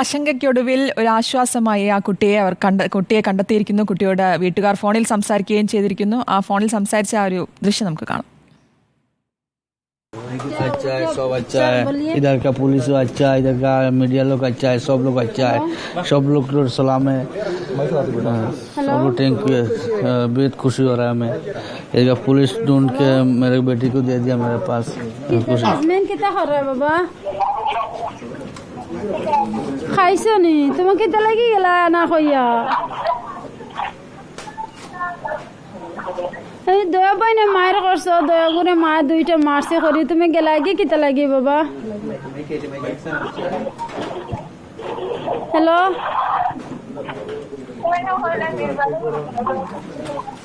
ആശങ്കയ്ക്കൊടുവിൽ ഒരു ആശ്വാസമായി ആ കുട്ടിയെ കണ്ടെത്തിയിരിക്കുന്നു. കുട്ടിയോട് വീട്ടുകാർ ഫോണിൽ സംസാരിക്കുകയും ചെയ്തിരിക്കുന്നു. ആ ഫോണിൽ സംസാരിച്ച ആ ഒരു ദൃശ്യം നമുക്ക് കാണാം. अच्छा है, सब अच्छा है। इधर का पुलिस अच्छा है, इधर का मीडिया लोग अच्छा है, सब लोग अच्छा है, सब लोग सलाम है, सब लोग थैंक यू। बेहद खुशी हो रहा है हमें। इधर का पुलिस ढूंढ के मेरे बेटी को दे दिया मेरे पास। कितना कर रहा है बाबा? खाइছো নি? তোমাকে কিতা লাগি গেলা না কইয়া? এই দয়া পাইনে মায়ের করছো, দয়া করে মা দুইটা মারছে করি, তুমি গেলা কি কিতা লাগি বাবা? হ্যালো,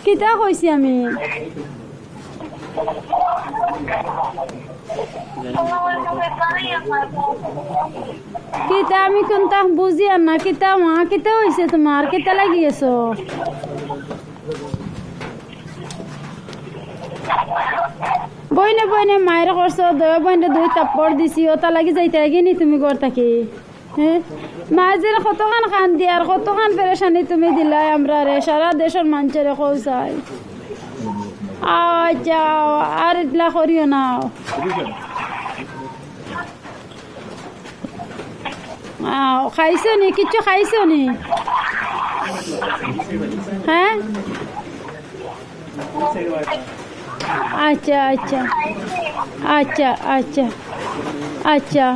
কিতা কইছি আমি? কিতা আমি কোনটা বুঝি আর না, কিতা মা কিতা হয়েছে তোমার, কিতা লাগি গেছো? বইনে বইনে মায়ের করছো, দয়া বইনে দুই তাপ্পড় দিছি, ওটা লাগি যাইতে গিনি তুমি ঘর থাকি। হ্যাঁ, মাঝের কতখান খান দি আর কতখান পেরেশানি তুমি দিলাই আমরা রে, সারা দেশের মানুষের কৌসাই। আচ্ছা, আর এগুলা করিও না। খাইছো নি? কিছু খাইছো নি? হ্যাঁ, আচ্ছা আচ্ছা আচ্ছা আচ্ছা আচ্ছা।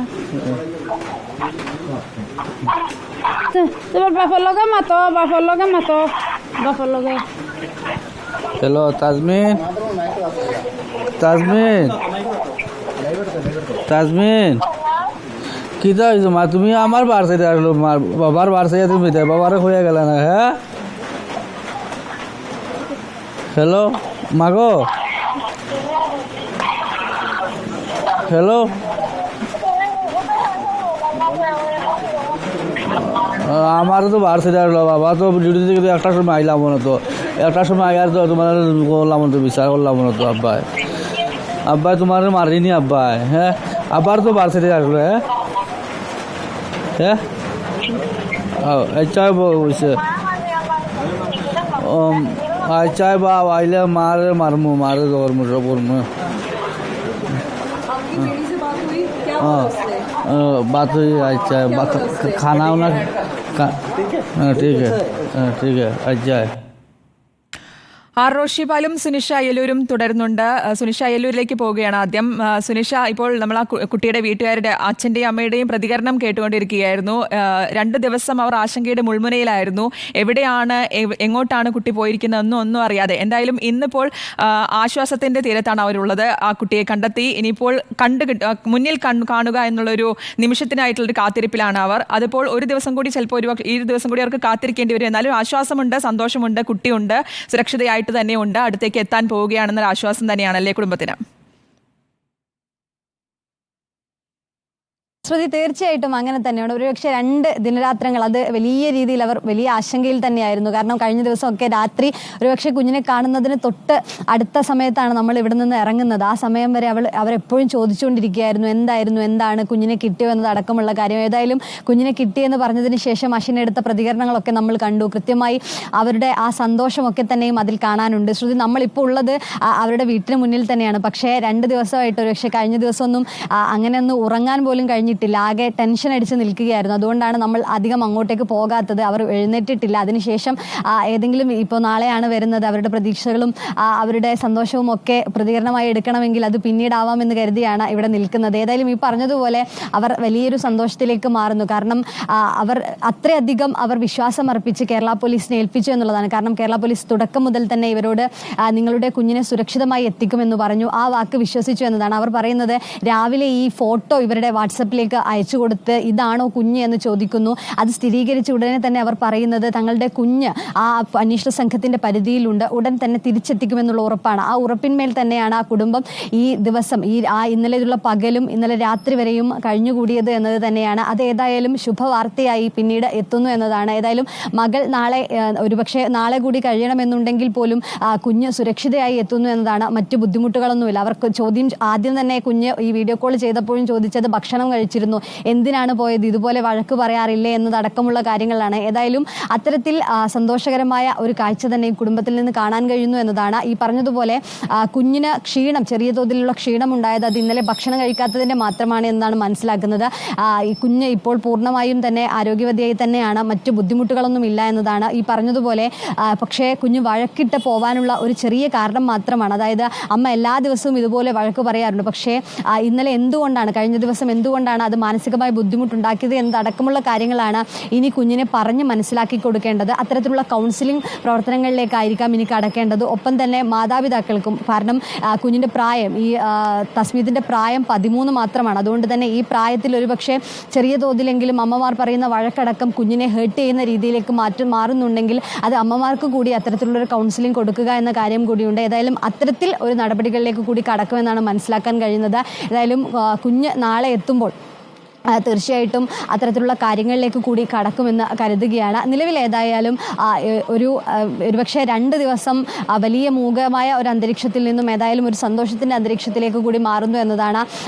তোমার বাপর লগে মাতো, বাপর লগে মাতো, বাপর লগে। हेलो ताजमीन, ताजमीन, ताजमीन কিতা হয়েছে মা? তুমি আমার বার সাইডে আসলো, বাবার বার সাইডে তুমি বাবারে হয়ে গেল না? হ্যাঁ, হ্যালো মাগো, হ্যালো। আমারও তো বার সাইডে আসলো, বাবা তো ডিউটি থেকে তো একটার সময় আইলাম না, তো একটার সময় আইয়ার তো তোমার করলাম তো বিচার করলাম না তো। আব্বাই আব্বাই তোমার মারিনি আব্বাই। হ্যাঁ, আবার তো বার সাইডে আসলো। হ্যাঁ হ্যাঁ, আচ্ছা বলছে আচ্ছা বা আইলে মারে মারমু, মারে করমু সব করমু। बात हुई? अच्छा, बात खाना वाना ठीक है, ठीक है, अच्छा है। ആർ റോഷിപാലും സുനിഷ അയ്യലൂരും തുടരുന്നുണ്ട്. സുനിഷ അയ്യലൂരിലേക്ക് പോവുകയാണ് ആദ്യം. സുനിഷ, ഇപ്പോൾ നമ്മൾ ആ കുട്ടിയുടെ വീട്ടുകാരുടെ അച്ഛൻ്റെയും അമ്മയുടെയും പ്രതികരണം കേട്ടുകൊണ്ടിരിക്കുകയായിരുന്നു. 2 ദിവസം അവർ ആശങ്കയുടെ മുൾമുനയിലായിരുന്നു. എവിടെയാണ്, എങ്ങോട്ടാണ് കുട്ടി പോയിരിക്കുന്നതെന്നും ഒന്നും അറിയാതെ. എന്തായാലും ഇന്നിപ്പോൾ ആശ്വാസത്തിൻ്റെ തീരത്താണ് അവരുള്ളത്. ആ കുട്ടിയെ കണ്ടെത്തി. ഇനിയിപ്പോൾ മുന്നിൽ കാണുക എന്നുള്ളൊരു നിമിഷത്തിനായിട്ടുള്ളൊരു കാത്തിരിപ്പിലാണ് അവർ. അതിപ്പോൾ ഒരു ദിവസം കൂടി, ചിലപ്പോൾ ഈ ദിവസം കൂടി അവർക്ക് കാത്തിരിക്കേണ്ടി വരും. എന്നാലും ആശ്വാസമുണ്ട്, സന്തോഷമുണ്ട്, കുട്ടിയുണ്ട്, സുരക്ഷിതയായിട്ട് തന്നെ ഉണ്ട്, അടുത്തേക്ക് എത്താൻ പോവുകയാണെന്നൊരു ആശ്വാസം തന്നെയാണല്ലേ കുടുംബത്തിന്? ശ്രുതി, തീർച്ചയായിട്ടും അങ്ങനെ തന്നെയാണ്. ഒരുപക്ഷെ 2 ദിനരാത്രങ്ങൾ അത് വലിയ രീതിയിൽ അവർ വലിയ ആശങ്കയിൽ തന്നെയായിരുന്നു. കാരണം കഴിഞ്ഞ ദിവസമൊക്കെ രാത്രി ഒരുപക്ഷെ കുഞ്ഞിനെ കാണുന്നതിന് തൊട്ട് അടുത്ത സമയത്താണ് നമ്മൾ ഇവിടെ നിന്ന് ഇറങ്ങുന്നത്. ആ സമയം വരെ അവരെപ്പോഴും ചോദിച്ചുകൊണ്ടിരിക്കുകയായിരുന്നു എന്താണ് കുഞ്ഞിനെ കിട്ടിയോ എന്നതടക്കമുള്ള കാര്യം. ഏതായാലും കുഞ്ഞിനെ കിട്ടിയെന്ന് പറഞ്ഞതിന് ശേഷം അശ്വിനെടുത്ത പ്രതികരണങ്ങളൊക്കെ നമ്മൾ കണ്ടു. കൃത്യമായി അവരുടെ ആ സന്തോഷമൊക്കെ തന്നെയും അതിൽ കാണാനുണ്ട്. ശ്രുതി, നമ്മളിപ്പോൾ ഉള്ളത് അവരുടെ വീട്ടിന് മുന്നിൽ തന്നെയാണ്. പക്ഷേ 2 ദിവസമായിട്ട് ഒരുപക്ഷെ കഴിഞ്ഞ ദിവസമൊന്നും അങ്ങനെയൊന്നും ഉറങ്ങാൻ പോലും കഴിഞ്ഞിട്ടില്ല. ആകെ ടെൻഷൻ അടിച്ച് നിൽക്കുകയായിരുന്നു. അതുകൊണ്ടാണ് നമ്മൾ അധികം അങ്ങോട്ടേക്ക് പോകാത്തത്. അവർ എഴുന്നേറ്റിട്ടില്ല. അതിനുശേഷം ഏതെങ്കിലും ഇപ്പോൾ നാളെയാണ് വരുന്നത്, അവരുടെ പ്രതീക്ഷകളും അവരുടെ സന്തോഷവും ഒക്കെ പ്രതികരണമായി എടുക്കണമെങ്കിൽ അത് പിന്നീടാവാമെന്ന് കരുതിയാണ് ഇവിടെ നിൽക്കുന്നത്. ഏതായാലും ഈ പറഞ്ഞതുപോലെ അവർ വലിയൊരു സന്തോഷത്തിലേക്ക് മാറുന്നു. കാരണം അത്രയധികം അവർ വിശ്വാസം അർപ്പിച്ച് കേരള പോലീസിനെ ഏൽപ്പിച്ചു എന്നുള്ളതാണ്. കാരണം കേരള പോലീസ് തുടക്കം മുതൽ തന്നെ ഇവരോട് നിങ്ങളുടെ കുഞ്ഞിനെ സുരക്ഷിതമായി എത്തിക്കുമെന്ന് പറഞ്ഞു. ആ വാക്ക് വിശ്വസിച്ചു എന്നതാണ് അവർ പറയുന്നത്. രാവിലെ ഈ ഫോട്ടോ ഇവരുടെ വാട്സപ്പിലേക്ക് അയച്ചു കൊടുത്ത് ഇതാണോ കുഞ്ഞ് എന്ന് ചോദിക്കുന്നു. അത് സ്ഥിരീകരിച്ച ഉടനെ തന്നെ അവർ പറയുന്നത് തങ്ങളുടെ കുഞ്ഞ് ആ അന്വേഷണ സംഘത്തിന്റെ പരിധിയിലുണ്ട്, ഉടൻ തന്നെ തിരിച്ചെത്തിക്കുമെന്നുള്ള ഉറപ്പാണ്. ആ ഉറപ്പിന്മേൽ തന്നെയാണ് ആ കുടുംബം ഈ ദിവസം ഇന്നലെയുള്ള പകലും ഇന്നലെ രാത്രി വരെയും കഴിഞ്ഞുകൂടിയത് എന്നത് തന്നെയാണ്. അത് ഏതായാലും ശുഭവാർത്തയായി പിന്നീട് എത്തുന്നു എന്നതാണ്. ഏതായാലും മകൾ നാളെ ഒരുപക്ഷെ നാളെ കൂടി കഴിയണമെന്നുണ്ടെങ്കിൽ പോലും കുഞ്ഞ് സുരക്ഷിതയായി എത്തുന്നു എന്നതാണ്. മറ്റു ബുദ്ധിമുട്ടുകളൊന്നുമില്ല. അവർക്ക് ആദ്യം തന്നെ കുഞ്ഞ് ഈ വീഡിയോ കോൾ ചെയ്തപ്പോഴും ചോദിച്ചത് ഭക്ഷണം കഴിച്ചു ചോദിച്ചിരുന്നു, എന്തിനാണ് പോയത്, ഇതുപോലെ വഴക്ക് പറയാറില്ലേ എന്നതടക്കമുള്ള കാര്യങ്ങളാണ്. ഏതായാലും അത്തരത്തിൽ സന്തോഷകരമായ ഒരു കാഴ്ച തന്നെ ഈ കുടുംബത്തിൽ നിന്ന് കാണാൻ കഴിയുന്നു എന്നതാണ്. ഈ പറഞ്ഞതുപോലെ കുഞ്ഞിന് ക്ഷീണം, ചെറിയ തോതിലുള്ള ക്ഷീണം ഉണ്ടായത് അത് ഇന്നലെ ഭക്ഷണം കഴിക്കാത്തതിൻ്റെ മാത്രമാണ് എന്നാണ് മനസ്സിലാക്കുന്നത്. ഈ കുഞ്ഞ് ഇപ്പോൾ പൂർണ്ണമായും തന്നെ ആരോഗ്യവതിയായി തന്നെയാണ്, മറ്റു ബുദ്ധിമുട്ടുകളൊന്നും ഇല്ല എന്നതാണ്. ഈ പറഞ്ഞതുപോലെ പക്ഷേ കുഞ്ഞ് വഴക്കിട്ട് പോവാനുള്ള ഒരു ചെറിയ കാരണം മാത്രമാണ്. അതായത് അമ്മ എല്ലാ ദിവസവും ഇതുപോലെ വഴക്ക് പറയാറുണ്ട്, പക്ഷേ ഇന്നലെ എന്തുകൊണ്ടാണ്, കഴിഞ്ഞ ദിവസം എന്തുകൊണ്ടാണ് അത് മാനസികമായി ബുദ്ധിമുട്ടുണ്ടാക്കിയത് എന്നതടക്കമുള്ള കാര്യങ്ങളാണ് ഇനി കുഞ്ഞിനെ പറഞ്ഞ് മനസ്സിലാക്കി കൊടുക്കേണ്ടത്. അത്തരത്തിലുള്ള കൗൺസിലിംഗ് പ്രവർത്തനങ്ങളിലേക്കായിരിക്കാം ഇനി കടക്കേണ്ടത്. ഒപ്പം തന്നെ മാതാപിതാക്കൾക്കും, കാരണം കുഞ്ഞിൻ്റെ പ്രായം, ഈ തസ്മീതിൻ്റെ പ്രായം 13 മാത്രമാണ്. അതുകൊണ്ട് തന്നെ ഈ പ്രായത്തിൽ ഒരുപക്ഷെ ചെറിയ തോതിലെങ്കിലും അമ്മമാർ പറയുന്ന വഴക്കടക്കം കുഞ്ഞിനെ ഹേർട്ട് ചെയ്യുന്ന രീതിയിലേക്ക് മാറുന്നുണ്ടെങ്കിൽ അത് അമ്മമാർക്ക് കൂടി അത്തരത്തിലുള്ളൊരു കൗൺസിലിംഗ് കൊടുക്കുക എന്ന കാര്യം കൂടിയുണ്ട്. ഏതായാലും അത്തരത്തിൽ ഒരു നടപടികളിലേക്ക് കൂടി കടക്കുമെന്നാണ് മനസ്സിലാക്കാൻ കഴിയുന്നത്. ഏതായാലും കുഞ്ഞ് നാളെ എത്തുമ്പോൾ തീർച്ചയായിട്ടും അത്തരത്തിലുള്ള കാര്യങ്ങളിലേക്ക് കൂടി കടക്കുമെന്ന് കരുതുകയാണ്. നിലവിൽ ഏതായാലും ഒരുപക്ഷെ 2 ദിവസം വലിയ മൂകമായ ഒരു അന്തരീക്ഷത്തിൽ നിന്നും ഏതായാലും ഒരു സന്തോഷത്തിൻ്റെ അന്തരീക്ഷത്തിലേക്ക് കൂടി മാറുന്നു എന്നതാണ്.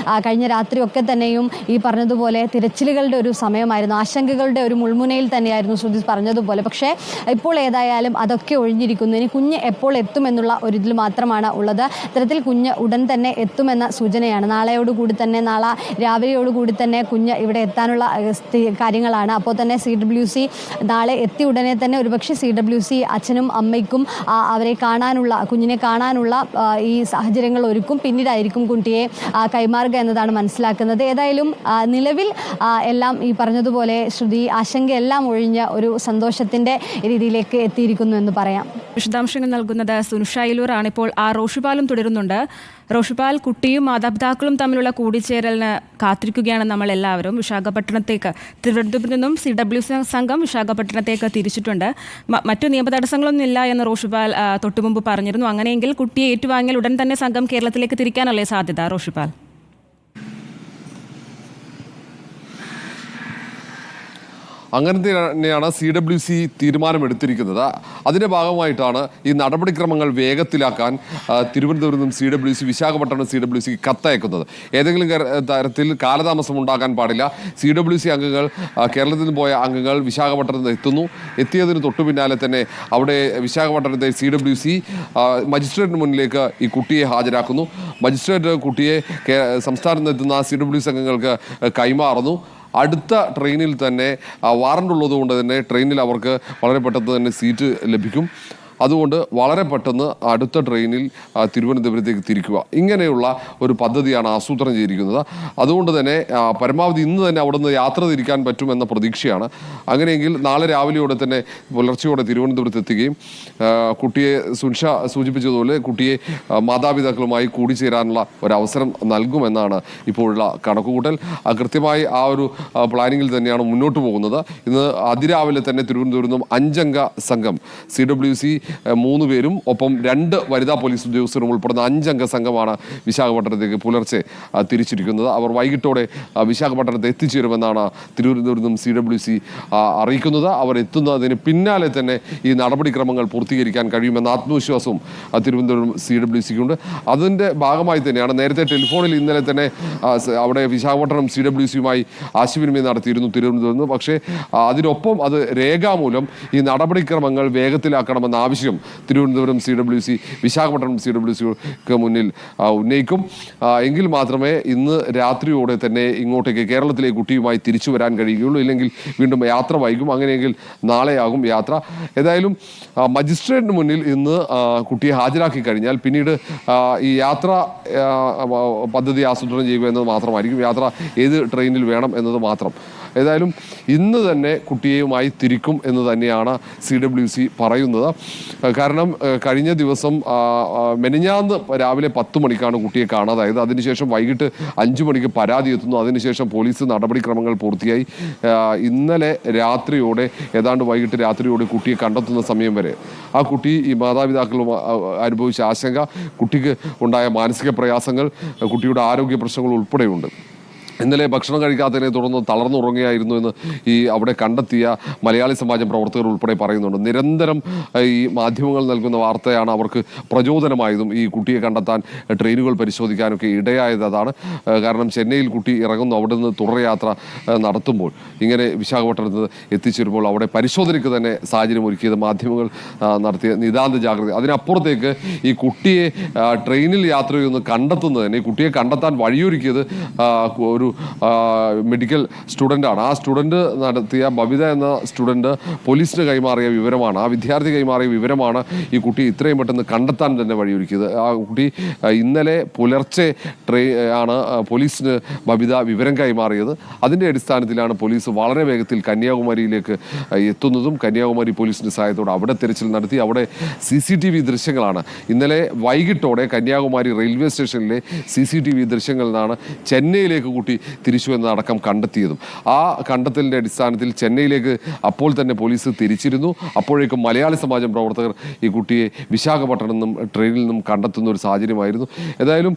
കഴിഞ്ഞ രാത്രിയൊക്കെ തന്നെയും ഈ പറഞ്ഞതുപോലെ തിരച്ചിലുകളുടെ ഒരു സമയമായിരുന്നു, ആശങ്കകളുടെ ഒരു മുൾമുനയിൽ തന്നെയായിരുന്നു ശ്രുതി പറഞ്ഞതുപോലെ. പക്ഷേ ഇപ്പോൾ ഏതായാലും അതൊക്കെ ഒഴിഞ്ഞിരിക്കുന്നു. ഇനി കുഞ്ഞ് എപ്പോൾ എത്തുമെന്നുള്ള ഒരു ഇതിൽ മാത്രമാണ് ഉള്ളത്. ഇത്തരത്തിൽ കുഞ്ഞ് ഉടൻ തന്നെ എത്തുമെന്ന സൂചനയാണ്. നാളെ രാവിലെയോടുകൂടി തന്നെ കുഞ്ഞ് ഇവിടെ എത്താനുള്ള കാര്യങ്ങളാണ്. അപ്പോൾ തന്നെ CWC നാളെ എത്തി ഉടനെ തന്നെ ഒരുപക്ഷെ CWC അച്ഛനും അമ്മയ്ക്കും അവരെ കാണാനുള്ള, കുഞ്ഞിനെ കാണാനുള്ള ഈ സാഹചര്യങ്ങൾ ഒരുക്കും. പിന്നീടായിരിക്കും കുട്ടിയെ കൈമാറുക എന്നതാണ് മനസ്സിലാക്കുന്നത്. ഏതായാലും നിലവിൽ എല്ലാം ഈ പറഞ്ഞതുപോലെ ശ്രുതി ആശങ്കയെല്ലാം ഒഴിഞ്ഞ് ഒരു സന്തോഷത്തിൻ്റെ രീതിയിലേക്ക് എത്തിയിരിക്കുന്നു എന്ന് പറയാം. വിശദാംശങ്ങൾ നൽകുന്നത് സുനുഷ അയലൂർ ആണ്. ഇപ്പോൾ റോഷിപാലും തുടരുന്നുണ്ട്. റോഷിപാൽ, കുട്ടിയും മാതാപിതാക്കളും തമ്മിലുള്ള കൂടിച്ചേരലിന് കാത്തിരിക്കുകയാണ് നമ്മൾ എല്ലാവരും. വിശാഖപട്ടണത്തേക്ക്, തിരുവനന്തപുരത്ത് നിന്നും CWC സംഘം വിശാഖപട്ടണത്തേക്ക് തിരിച്ചിട്ടുണ്ട്. മറ്റു നിയമ തടസ്സങ്ങളൊന്നും ഇല്ല എന്ന് റോഷിപാൽ തൊട്ടുമുമ്പ് പറഞ്ഞിരുന്നു. അങ്ങനെയെങ്കിൽ കുട്ടിയെ ഏറ്റുവാങ്ങിയാൽ ഉടൻ തന്നെ സംഘം കേരളത്തിലേക്ക് തിരിക്കാനല്ലേ സാധ്യത റോഷിപാൽ? അങ്ങനെ തന്നെയാണ് CWC തീരുമാനമെടുത്തിരിക്കുന്നത്. അതിൻ്റെ ഭാഗമായിട്ടാണ് ഈ നടപടിക്രമങ്ങൾ വേഗത്തിലാക്കാൻ തിരുവനന്തപുരത്തും CWC, വിശാഖപട്ടണം CWC കത്തയക്കുന്നത്. ഏതെങ്കിലും തരത്തിൽ കാലതാമസം ഉണ്ടാകാൻ പാടില്ല. CWC അംഗങ്ങൾ, കേരളത്തിൽ നിന്ന് പോയ അംഗങ്ങൾ വിശാഖപട്ടണത്ത് എത്തിയതിന് തൊട്ടു പിന്നാലെ തന്നെ അവിടെ വിശാഖപട്ടണത്തെ CWC മജിസ്ട്രേറ്റിന് മുന്നിലേക്ക് ഈ കുട്ടിയെ ഹാജരാക്കുന്നു. മജിസ്ട്രേറ്റ് കുട്ടിയെ സംസ്ഥാനത്ത് നിന്നെത്തുന്ന CWC അംഗങ്ങൾക്ക് കൈമാറുന്നു. അടുത്ത ട്രെയിനിൽ തന്നെ വാറണ്ട് ഉള്ളതുകൊണ്ട് തന്നെ ട്രെയിനിൽ അവർക്ക് വളരെ പെട്ടെന്ന് തന്നെ സീറ്റ് ലഭിക്കും. അതുകൊണ്ട് വളരെ പെട്ടെന്ന് അടുത്ത ട്രെയിനിൽ തിരുവനന്തപുരത്തേക്ക് തിരിക്കുക, ഇങ്ങനെയുള്ള ഒരു പദ്ധതിയാണ് ആസൂത്രണം ചെയ്തിരിക്കുന്നത്. അതുകൊണ്ട് തന്നെ പരമാവധി ഇന്ന് തന്നെ അവിടെ നിന്ന് യാത്ര തിരിക്കാൻ പറ്റുമെന്ന പ്രതീക്ഷയാണ്. അങ്ങനെയെങ്കിൽ നാളെ രാവിലെയോടെ തന്നെ പുലർച്ചയോടെ തിരുവനന്തപുരത്ത് എത്തുകയും കുട്ടിയെ സുൻഷ സൂചിപ്പിച്ചതുപോലെ കുട്ടിയെ മാതാപിതാക്കളുമായി കൂടിച്ചേരാനുള്ള ഒരവസരം നൽകുമെന്നാണ് ഇപ്പോഴുള്ള കണക്കുകൂട്ടൽ. കൃത്യമായി ആ ഒരു പ്ലാനിങ്ങിൽ തന്നെയാണ് മുന്നോട്ട് പോകുന്നത്. ഇന്ന് അതിരാവിലെ തന്നെ തിരുവനന്തപുരത്ത് 5 അംഗ സംഘം CWC 3 പേരും ഒപ്പം 2 വനിതാ പോലീസ് ഉദ്യോഗസ്ഥരും ഉൾപ്പെടുന്ന 5 അംഗ സംഘമാണ് വിശാഖപട്ടണത്തേക്ക് പുലർച്ചെ തിരിച്ചിരിക്കുന്നത്. അവർ വൈകിട്ടോടെ വിശാഖപട്ടണത്ത് എത്തിച്ചേരുമെന്നാണ് തിരുവനന്തപുരത്തും CWC അറിയിക്കുന്നത്. അവർ എത്തുന്നതിന് പിന്നാലെ തന്നെ ഈ നടപടിക്രമങ്ങൾ പൂർത്തീകരിക്കാൻ കഴിയുമെന്ന ആത്മവിശ്വാസവും തിരുവനന്തപുരം CWCക്കുണ്ട്. അതിൻ്റെ ഭാഗമായി തന്നെയാണ് നേരത്തെ ടെലിഫോണിൽ ഇന്നലെ തന്നെ അവിടെ വിശാഖപട്ടണം CWCയുമായി ആശയവിനിമയം നടത്തിയിരുന്നു തിരുവനന്തപുരത്ത്. പക്ഷേ അതിനൊപ്പം അത് രേഖാമൂലം ഈ നടപടിക്രമങ്ങൾ വേഗത്തിലാക്കണമെന്ന ആവശ്യം തിരുവനന്തപുരം CWC, വിശാഖപട്ടണം CWCക്ക് മുന്നിൽ ഉന്നയിക്കും. എങ്കിൽ മാത്രമേ ഇന്ന് രാത്രിയോടെ തന്നെ ഇങ്ങോട്ടേക്ക് കേരളത്തിലേക്ക് കുട്ടിയുമായി തിരിച്ചു വരാൻ കഴിയുകയുള്ളൂ. ഇല്ലെങ്കിൽ വീണ്ടും യാത്ര വൈകും. അങ്ങനെയെങ്കിൽ നാളെയാകും യാത്ര. ഏതായാലും മജിസ്ട്രേറ്റിന് മുന്നിൽ ഇന്ന് കുട്ടിയെ ഹാജരാക്കി കഴിഞ്ഞാൽ പിന്നീട് ഈ യാത്ര പദ്ധതി ആസൂത്രണം ചെയ്യുക എന്നത് മാത്രമായിരിക്കും. യാത്ര ഏത് ട്രെയിനിൽ വേണം എന്നത് മാത്രം. ഏതായാലും ഇന്ന് തന്നെ കുട്ടിയുമായി തിരിക്കും എന്ന് തന്നെയാണ് CWC പറയുന്നത്. കാരണം കഴിഞ്ഞ ദിവസം മെനിഞ്ഞാന്ന് രാവിലെ 10 മണിക്കാണ് കുട്ടിയെ കാണാതായത്. അതിനുശേഷം വൈകിട്ട് 5 മണിക്ക് പരാതി എത്തുന്നു. അതിനുശേഷം പോലീസ് നടപടിക്രമങ്ങൾ പൂർത്തിയായി. ഇന്നലെ രാത്രിയോടെ, ഏതാണ്ട് വൈകിട്ട് രാത്രിയോടെ കുട്ടിയെ കണ്ടെത്തുന്ന സമയം വരെ ആ കുട്ടി ഈ മാതാപിതാക്കളും അനുഭവിച്ച ആശങ്ക, കുട്ടിക്ക് ഉണ്ടായ മാനസിക പ്രയാസങ്ങൾ, കുട്ടിയുടെ ആരോഗ്യ പ്രശ്നങ്ങൾ ഉൾപ്പെടെയുണ്ട്. ഇന്നലെ ഭക്ഷണം കഴിക്കാത്തതിനെ തുടർന്ന് തളർന്നുറങ്ങുകയായിരുന്നു എന്ന് ഈ അവിടെ കണ്ടെത്തിയ മലയാളി സമാജം പ്രവർത്തകർ ഉൾപ്പെടെ പറയുന്നുണ്ട്. നിരന്തരം ഈ മാധ്യമങ്ങൾ നൽകുന്ന വാർത്തയാണ് അവർക്ക് പ്രചോദനമായതും ഈ കുട്ടിയെ കണ്ടെത്താൻ ട്രെയിനുകൾ പരിശോധിക്കാനൊക്കെ ഇടയായത് അതാണ്. കാരണം ചെന്നൈയിൽ കുട്ടി ഇറങ്ങുന്നു, അവിടെ നിന്ന് തുടർയാത്ര നടത്തുമ്പോൾ ഇങ്ങനെ വിശാഖപട്ടണത്ത് എത്തിച്ചേരുമ്പോൾ അവിടെ പരിശോധനയ്ക്ക് തന്നെ സാഹചര്യം ഒരുക്കിയത് മാധ്യമങ്ങൾ നടത്തിയ നിതാന്ത ജാഗ്രത. അതിനപ്പുറത്തേക്ക് ഈ കുട്ടിയെ ട്രെയിനിൽ യാത്ര ചെയ്യുന്ന കണ്ടെത്തുന്നത് തന്നെ, ഈ കുട്ടിയെ കണ്ടെത്താൻ വഴിയൊരുക്കിയത് ഒരു മെഡിക്കൽ സ്റ്റുഡൻ്റാണ്. ആ സ്റ്റുഡൻറ്റ് നടത്തിയ ബബിത എന്ന സ്റ്റുഡൻറ്റ് പോലീസിന് കൈമാറിയ വിവരമാണ്, ആ വിദ്യാർത്ഥി കൈമാറിയ വിവരമാണ് ഈ കുട്ടി ഇത്രയും പെട്ടെന്ന് കണ്ടെത്താൻ തന്നെ വഴിയൊരുക്കിയത്. ആ കുട്ടി ഇന്നലെ പുലർച്ചെ ആണ് പോലീസിന് ബബിത വിവരം കൈമാറിയത്. അതിൻ്റെ അടിസ്ഥാനത്തിലാണ് പോലീസ് വളരെ വേഗത്തിൽ കന്യാകുമാരിയിലേക്ക് എത്തുന്നതും കന്യാകുമാരി പോലീസിൻ്റെ സഹായത്തോടെ അവിടെ തിരച്ചിൽ നടത്തി. അവിടെ CCTV ദൃശ്യങ്ങളാണ് ഇന്നലെ വൈകിട്ടോടെ കന്യാകുമാരി റെയിൽവേ സ്റ്റേഷനിലെ CCTV ദൃശ്യങ്ങളിൽ നിന്നാണ് ചെന്നൈയിലേക്ക് കുട്ടി തിരിച്ചു എന്നതടക്കം കണ്ടെത്തിയതും. ആ കണ്ടെത്തലിൻ്റെ അടിസ്ഥാനത്തിൽ ചെന്നൈയിലേക്ക് അപ്പോൾ തന്നെ പോലീസ് തിരിച്ചിരുന്നു. അപ്പോഴേക്കും മലയാളി സമാജം പ്രവർത്തകർ ഈ കുട്ടിയെ വിശാഖപട്ടണം നിന്നും ട്രെയിനിൽ നിന്നും കണ്ടെത്തുന്ന ഒരു സാഹചര്യമായിരുന്നു. ഏതായാലും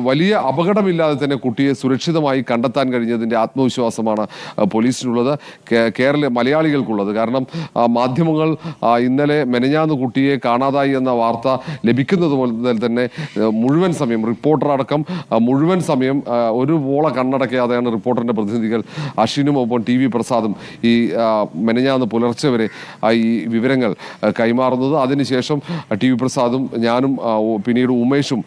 വലിയ അപകടമില്ലാതെ തന്നെ കുട്ടിയെ സുരക്ഷിതമായി കണ്ടെത്താൻ കഴിഞ്ഞതിൻ്റെ ആത്മവിശ്വാസമാണ് പോലീസിനുള്ളത്, കേരള മലയാളികൾക്കുള്ളത്. കാരണം മാധ്യമങ്ങൾ ഇന്നലെ മെനഞ്ഞാന്ന് കുട്ടിയെ കാണാതായി എന്ന വാർത്ത ലഭിക്കുന്നത് മുതൽ തന്നെ മുഴുവൻ സമയം റിപ്പോർട്ടർ അടക്കം മുഴുവൻ സമയം ഒരു പോള കണ്ണടക്കാതെയാണ് റിപ്പോർട്ടറിൻ്റെ പ്രതിനിധികൾ അശ്വിനും ഒപ്പം TV പ്രസാദും ഈ മെനഞ്ഞാന്ന് പുലർച്ചെ വരെ ഈ വിവരങ്ങൾ കൈമാറുന്നത്. അതിനുശേഷം TV പ്രസാദും ഞാനും പിന്നീട് ഉമേഷും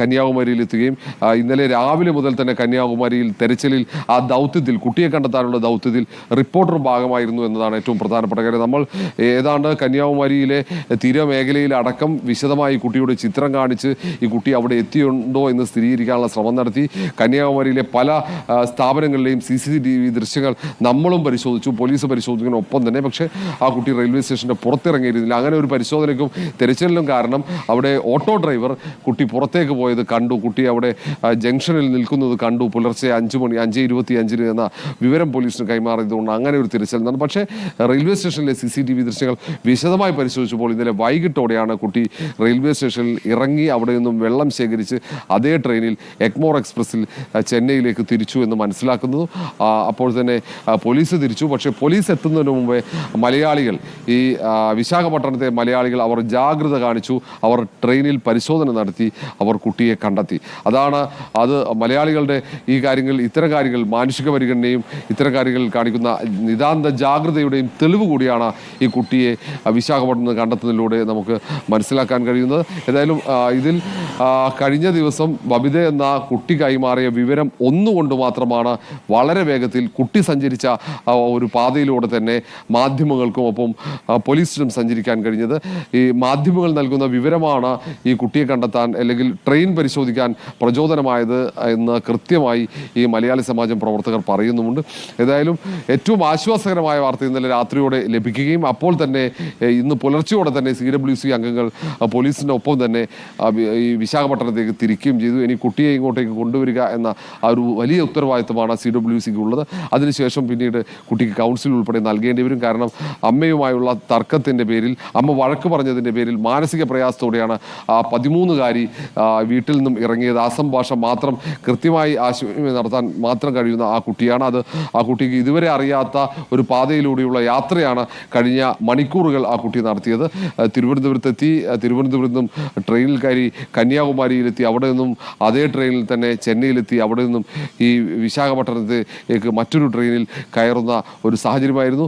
കന്യാകുമാരിയിലെത്തുകയും ഇന്നലെ രാവിലെ മുതൽ തന്നെ കന്യാകുമാരിയിൽ തെരച്ചിലിൽ ആ ദൗത്യത്തിൽ കുട്ടിയെ കണ്ടെത്താനുള്ള ദൗത്യത്തിൽ റിപ്പോർട്ടർ ഭാഗമായിരുന്നു എന്നതാണ് ഏറ്റവും പ്രധാനപ്പെട്ട കാര്യം. നമ്മൾ ഏതാണ്ട് കന്യാകുമാരിയിലെ തീരമേഖലയിൽ അടക്കം വിശദമായി കുട്ടിയുടെ ചിത്രം കാണിച്ച് ഈ കുട്ടി അവിടെ എത്തിയുണ്ടോ എന്ന് സ്ഥിരീകരിക്കാനുള്ള ശ്രമം നടത്തി. കന്യാകുമാരിയിലെ പല സ്ഥാപനങ്ങളിലെയും CCTV ദൃശ്യങ്ങൾ നമ്മളും പരിശോധിച്ചു, പോലീസ് പരിശോധിക്കുന്നതിനൊപ്പം തന്നെ. പക്ഷേ ആ കുട്ടി റെയിൽവേ സ്റ്റേഷൻ്റെ പുറത്തിറങ്ങിയിരുന്നില്ല. അങ്ങനെ ഒരു പരിശോധനയ്ക്കും തെരച്ചിലിനും കാരണം അവിടെ ഓട്ടോ ഡ്രൈവർ കുട്ടി പുറത്തേക്ക് പോയത് കണ്ടു, കുട്ടി അവിടെ ജംഗ്ഷനിൽ നിൽക്കുന്നത് കണ്ടു. പുലർച്ചെ 5:25 എന്ന വിവരം പോലീസിന് കൈമാറിയതുകൊണ്ട് അങ്ങനെ ഒരു തിരച്ചിൽ നടന്നു. പക്ഷേ റെയിൽവേ സ്റ്റേഷനിലെ CCTV ദൃശ്യങ്ങൾ വിശദമായി പരിശോധിച്ചപ്പോൾ ഇന്നലെ വൈകിട്ടോടെയാണ് കുട്ടി റെയിൽവേ സ്റ്റേഷനിൽ ഇറങ്ങി അവിടെ നിന്നും വെള്ളം ശേഖരിച്ച് അതേ ട്രെയിനിൽ എഗ്മോർ എക്സ്പ്രസിൽ ചെന്നൈയിലേക്ക് തിരിച്ചു എന്ന് മനസ്സിലാക്കുന്നത്. അപ്പോൾ തന്നെ പോലീസ് തിരിച്ചു. പക്ഷേ പോലീസ് എത്തുന്നതിന് മുമ്പേ മലയാളികൾ, ഈ വിശാഖപട്ടണത്തെ മലയാളികൾ അവർ ജാഗ്രത കാണിച്ചു. അവർ ട്രെയിനിൽ പരിശോധന നടത്തി, അവർ കുട്ടിയെ കണ്ടെത്തി. അത് മലയാളികളുടെ ഈ കാര്യങ്ങൾ, ഇത്തരം കാര്യങ്ങൾ, മാനുഷിക പരിഗണനയും ഇത്തരം കാര്യങ്ങളിൽ കാണിക്കുന്ന നിതാന്ത ജാഗ്രതയുടെയും തെളിവ് കൂടിയാണ് ഈ കുട്ടിയെ വിശാഖപട്ടണം കണ്ടെത്തുന്നതിലൂടെ നമുക്ക് മനസ്സിലാക്കാൻ കഴിയുന്നത്. ഏതായാലും ഇതിൽ കഴിഞ്ഞ ദിവസം ബബിത എന്ന കുട്ടി കൈമാറിയ വിവരം ഒന്നുകൊണ്ട് മാത്രമാണ് വളരെ വേഗത്തിൽ കുട്ടി സഞ്ചരിച്ച ഒരു പാതയിലൂടെ തന്നെ മാധ്യമങ്ങൾക്കും ഒപ്പം പോലീസിനും സഞ്ചരിക്കാൻ കഴിഞ്ഞത്. ഈ മാധ്യമങ്ങൾ നൽകുന്ന വിവരമാണ് ഈ കുട്ടിയെ കണ്ടെത്താൻ അല്ലെങ്കിൽ ട്രെയിൻ പരിശോധിക്കാൻ പ്രചോദനമായത് എന്ന് കൃത്യമായി ഈ മലയാളി സമാജം പ്രവർത്തകർ പറയുന്നുമുണ്ട്. ഏതായാലും ഏറ്റവും ആശ്വാസകരമായ വാർത്ത ഇന്നലെ രാത്രിയോടെ ലഭിക്കുകയും അപ്പോൾ തന്നെ ഇന്ന് പുലർച്ചയോടെ തന്നെ CWC അംഗങ്ങൾ പോലീസിൻ്റെ ഒപ്പം തന്നെ ഈ വിശാഖപട്ടണത്തേക്ക് തിരിക്കുകയും ചെയ്തു. ഇനി കുട്ടിയെ ഇങ്ങോട്ടേക്ക് കൊണ്ടുവരിക എന്ന ആ ഒരു വലിയ ഉത്തരവാദിത്തമാണ് CWCക്ക് ഉള്ളത്. അതിനുശേഷം പിന്നീട് കുട്ടിക്ക് കൗൺസിൽ ഉൾപ്പെടെ നൽകേണ്ടി വരും. കാരണം അമ്മയുമായുള്ള തർക്കത്തിൻ്റെ പേരിൽ, അമ്മ വഴക്ക് പറഞ്ഞതിൻ്റെ പേരിൽ മാനസിക പ്രയാസത്തോടെയാണ് ആ 13-കാരി വീട്ടിൽ നിന്നും ഇറങ്ങിയത്. ആസം ഭാഷ മാത്രം കൃത്യമായി ആശയവിനിമയം നടത്താൻ മാത്രം കഴിയുന്ന ആ കുട്ടിയാണ്. ആ കുട്ടിക്ക് ഇതുവരെ അറിയാത്ത ഒരു പാതയിലൂടെയുള്ള യാത്രയാണ് കഴിഞ്ഞ മണിക്കൂറുകൾ ആ കുട്ടി നടത്തിയത്. തിരുവനന്തപുരത്തെത്തി, തിരുവനന്തപുരത്ത് നിന്നും ട്രെയിനിൽ കയറി കന്യാകുമാരിയിലെത്തി, അവിടെ നിന്നും അതേ ട്രെയിനിൽ തന്നെ ചെന്നൈയിലെത്തി, അവിടെ നിന്നും ഈ വിശാഖപട്ടണത്തേക്ക് മറ്റൊരു ട്രെയിനിൽ കയറുന്ന ഒരു സാഹചര്യമായിരുന്നു.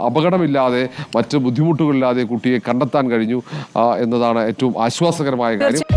അപകടമില്ലാതെ മറ്റ് ബുദ്ധിമുട്ടുകളില്ലാതെ കുട്ടിയെ കണ്ടെത്താൻ കഴിഞ്ഞു എന്നതാണ് ഏറ്റവും ആശ്വാസകരമായ കാര്യം.